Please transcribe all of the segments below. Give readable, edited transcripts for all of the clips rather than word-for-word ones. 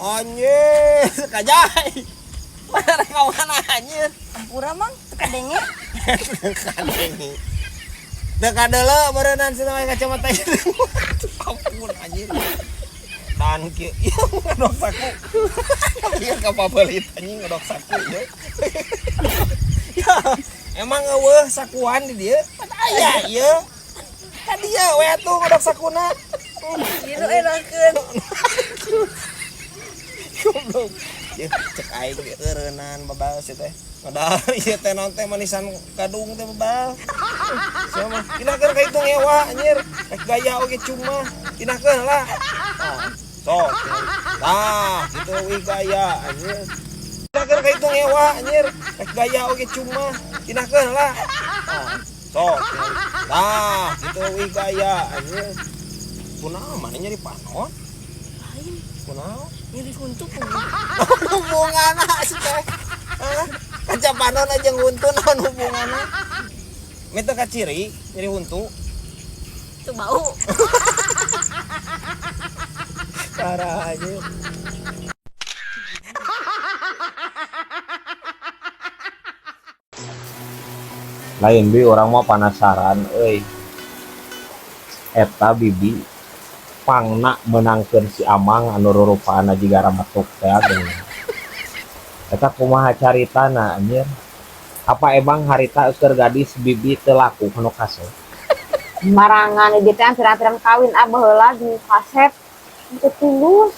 Anjir, kajai. Mana mana anjir? Ampura mang, kadenge. Kadenge. Dekat dulu berenang sih namanya kacamata itu. Ampun anjir. Dan kieu ieu ngadok saku. Ieu kapabelit anjing ngadok saku ya. Ya, emang eueuh sakuan di dieu? Aya ieu. Ka dia we atuh ngadok sakuna. Ieu enakeun. Goblok. Ya, cek aing ge eureunnan babal sih teh. Padahal ieu teh naon teh manisan kadung teh babal. Sama, pinakeun ka itu ngewa anjir. Rek gaya oge cuma. Pinakeun lah. Sok. Nah, gitu wih gaya anjir. Pinakeun ka itu ngewa anjir. Rek gaya oge cuma. Pinakeun lah. Sok. Nah, gitu wih gaya anjir. Kunaon mana nyari panon? Lain, Kunaon? nyeri huntu pun. Hubunganna sih teh. Hah? Kaca panon aja nguntu naon hubunganna? Meta ka ciri nyeri huntu. Itu bau. Parah aja. Lain bi orang mau penasaran eta bibi pangna menangkeun si Amang anu rurupana jiga ramatuk teh geuning. Eta kumaha caritana anjir? Apa emang harita keur gadis bibi teu laku anu kaso? Marangan ieu teh pirang-pirang kawin baheula di kaset teu tulus.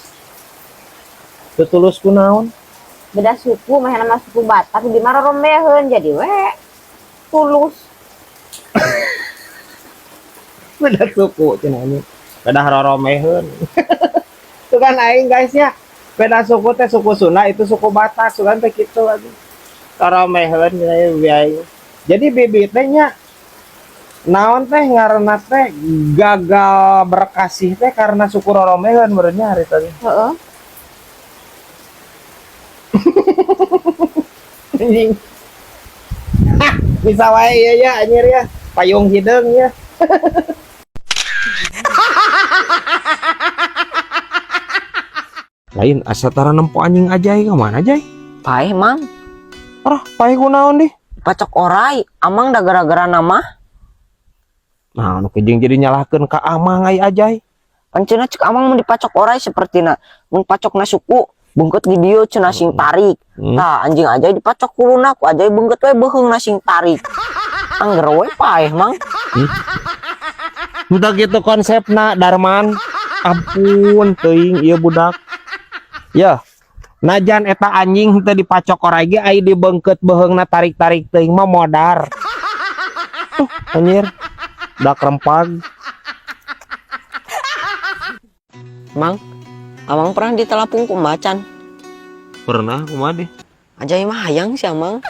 Teu tulus kunaon? Beda suku mah nama suku Batak di mana rombeheun jadi we tulus. Beda suku cenah ini. Beda roromeheun. Itu kan aing guys ya. Beda suku teh suku Sunda itu suku Batak, sugan teh kitu lagi. Roromeheun biaya. Jadi bibi teh nya naon teh ngaranna teh gagal berkasih teh karena suku roromeheun beureunya hari tadi. Heeh. Anjing. Hah, bisa wae ieu ya anjir ya. Payung hideung ya. Lain asatara nempo anjing ajai ke mana ajai? Paeh mang, Arah, pae kunaon di? pacok orai, amang da gara-gara nama. Nah, anu kejeng jadi nyalahkeun ka Amang ai ajai. Pancena cek amang mun dipacok orai sepertina mun pacok na suku beungkeut video cenah sing tarik. Tah anjing ajai dipacok kuluna ku ajai beungkeut we beuheung na sing tarik. Angger we paeh mang. Udah gitu konsepna Darman. Ampun teuing ieu budak. Ya. Najan eta anjing teh dipacok orai ge ai dibeungkeut beuheungna tarik-tarik teuing mah modar. Anjir. Dak rempag. Mang, amang pernah ditelapung ku macan. Pernah kumaha deh. Ajai mah hayang sih amang.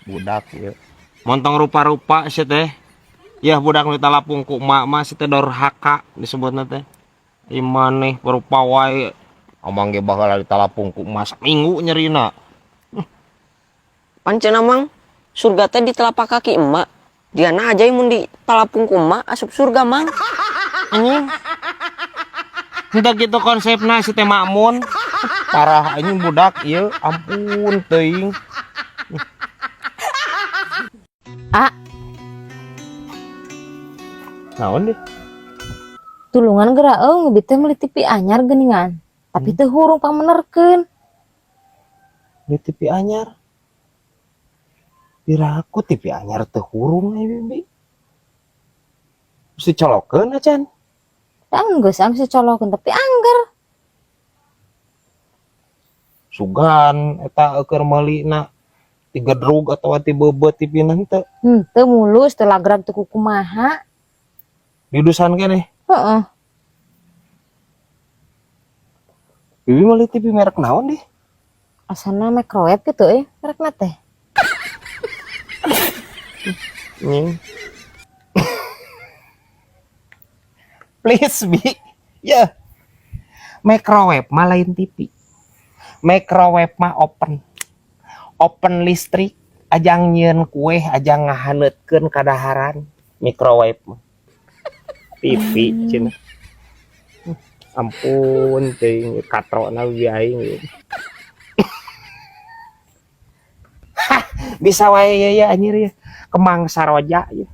Budak ya. Montong rupa-rupa sih teh. Ya budak nu talapung ku emak mah si teh dorhaka disebutna teh. Imaneh perupa wae. Amang ge baheula ditalapung ku emas minggu nyerina. Pancen amang, surga teh di telapak kaki emak. Diana ajai mun ditalapung ku emak asup surga mang. Anjing. Entah gitu konsepna si teh makmun. Parah anjing budak ieu, ampun teuing. Ah, Naon deh? tulungan geura bibi teh meuli TV anyar geuningan. Tapi teu hurung pamenerkeun. Di TV anyar. Piraku TV anyar teu hurung ai bibi. Mesti colokeun acan. Dan geus am colokeun tapi angger. Sugan eta keur meulina ti gedrug atawa ti beubeut TV-na henteu. Teu mulus teu lagrag teu kumaha. Didusan keneh. Heeh. Bibi meuli TV merek naon deh? Asana microwave gitu merekna teh. Nying. Please bi. Ya. Microwave mah lain TV. Microwave mah open. Open listrik, ajang nyieun kue, ajang ngahaneutkeun kadaharan. Microwave mah. TV cenah. Ampun teuing katrona biaing gitu. Bisa wae ya anjir ya. Kemang saroja ya.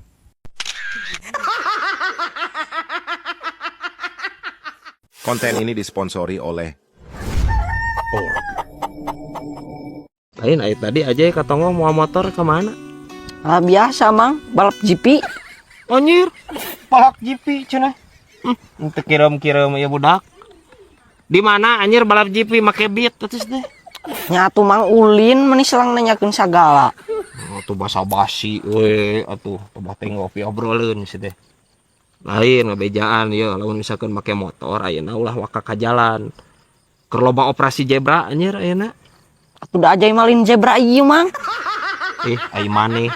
Konten ini disponsori oleh Lain aya tadi aja katonggo mau motor kemana? Ah, biasa mang balap GP. Anjir, balap GP cenah. Untuk kirim-kirim ya budak. Di mana anjir balap GP make beat terus deh. Nyatu mang ulin meni selang nanyakeun sagala. Oh, tuh basa-basi we atuh coba tengok obrolin sih teh. Lain ngabejaan ya lamun misalkan make motor ayeuna ulah waka ka jalan. Keur loba operasi zebra anjir ayeuna. Atuh da aja malin zebra ieu mang. Ai maneh.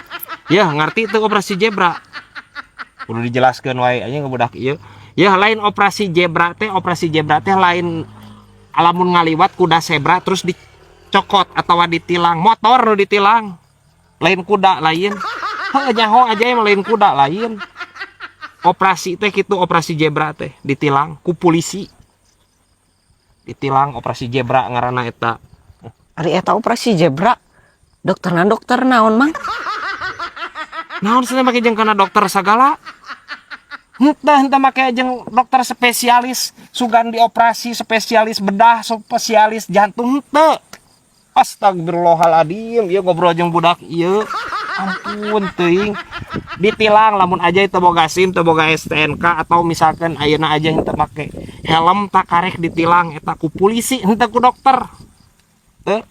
Ya ngarti tuh operasi zebra. Kudu dijelaskeun wae anjing budak ieu. Ya lain operasi zebra teh lain alamun ngaliwat kuda zebra terus dicokot atau ditilang motor nu ditilang. Lain kuda lain. Heuh nyaho aja yang lain kuda lain. Operasi teh kitu operasi zebra teh ditilang ku polisi. Ditilang operasi zebra ngaranna eta. Ari eta operasi zebra. Dokter naon mang? Naon cenah make jeung kana dokter sagala? Henteu make jeung dokter spesialis sugan dioperasi, spesialis bedah, spesialis jantung henteu. Astagfirullahaladzim, ieu ngobrol jeung budak ieu. Ampun teuing. Ditilang lamun aja teu boga SIM, teu boga STNK atau misalkan ayeuna aja henteu make helm tak karek ditilang eta ku polisi, henteu ku dokter. Teu.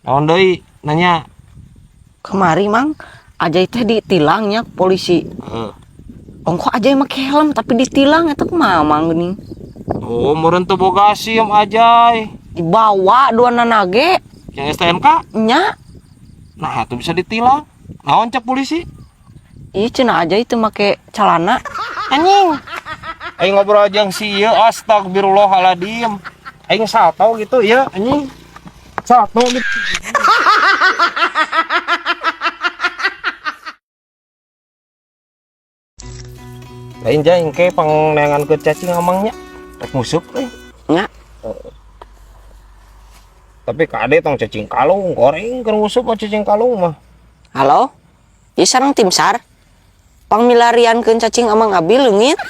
Naon deui nanya? Kemari mang Ajay teh ditilangnya polisi. Ongko Ajay make helm tapi ditilang eta kumaha mang geuning? Oh, meureun teu boga SIM Ajay. Dibawa duana nage. Yang STNK? Nya. Nah, itu bisa ditilang. Naon cek polisi? Ih cenah Ajay teu make calana. Anjing. Aing ngobrol jeung si ieu astagfirullahaladzim. Aing salto gitu ya anjing. Salto gitu. Lain jaing ke pangnengan ke cacing amangnya. Rek musuk euy. Nya. Tapi kade tong cacing kalung goreng keur musuk mah cacing kalung mah. Halo? Ieu sareng tim SAR. Pangmilariankeun cacing amang abi leungit.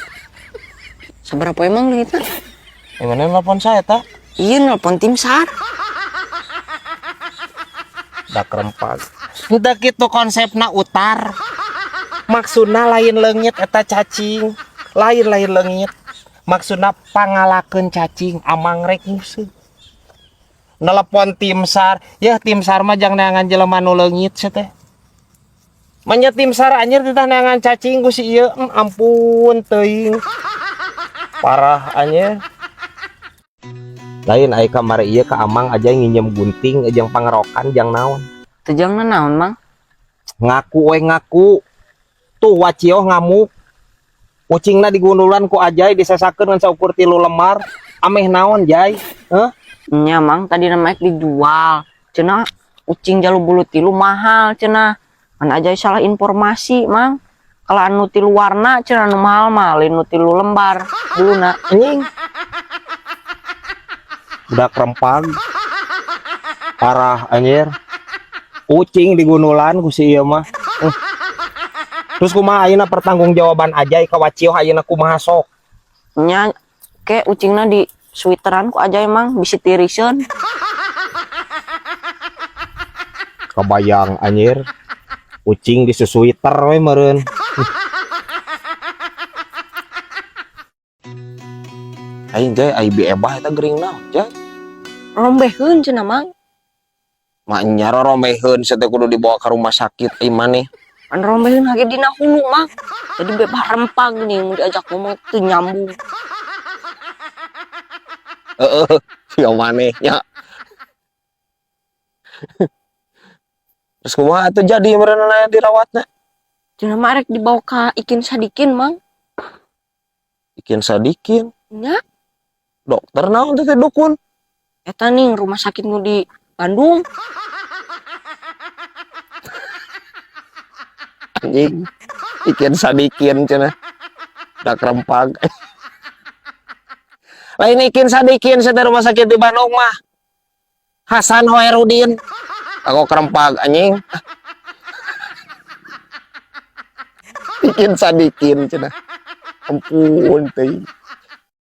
Saberapa emang leungitna? Mana nelpon saya ta? Ieu nelpon tim SAR. Da kerempat. Udah gitu konsepna utar. Maksudna lain leungit eta cacing. Lain leungit. Maksudna pangalakeun cacing amang rek musuk. Nelpon tim SAR. Ya tim SAR mah jang neangan jelema nu leungit sia teh. Manya tim SAR anjir teh neangan cacing ku si ieu. Ampun teuing. Parah anjir. Lain aya kamari ieu ka amang aja nginjem gunting jeung pangerokan jang naon. Teu jangna naon mang? Ngaku we ngaku. Tuh wacio ngamuk. Ucingna digundulan ku Ajay disesakeun ngan saukur 3 lembar. Ameh naon Jay? Heh? Nya mang tadi nama dijual. Cenah ucing jalu bulu 3 mahal cenah. Kan Ajay salah informasi mang. Kalau anu 3 warna cenah anu mahal mah lain nu 3 lembar buluna. Anjing. Udah kerempang. Parah anjir. Ucing digundulan ku si ieu mah. Terus kumaha ayeuna pertanggungjawaban Ajay ka wacio ayeuna kumaha sok? Nya ke ucingna di switeran ku Ajay mang bisi tiriseun. Kebayang anjir. Ucing di sweater we meureun. Aing Jay ai ebah eta gering naon Jay? Rombehkeun cenah mang. Mak nyaro romeheun teh kudu dibawa ke rumah sakit ai maneh. An rombehkeun hage dina hulu mang. Jadi bebas rempang nih mun diajak ngomong teu nyambung. Heeh, sia maneh nya. Terus kumaha atuh jadi meureunna dirawatna? Cenah mah rek dibawa ka Ikin Sadikin mang. Ikin Sadikin. Nya Dokter naon teh dukun? eta ning rumah sakit nu di Bandung. Anjing. Ikin Sadikin cenah. Dak rempag. Lain ikin sadikin sa rumah sakit di Bandung mah. Hasan Hoerudin. Aku kerempag anjing. Ikin sadikin cenah. Ampun teh.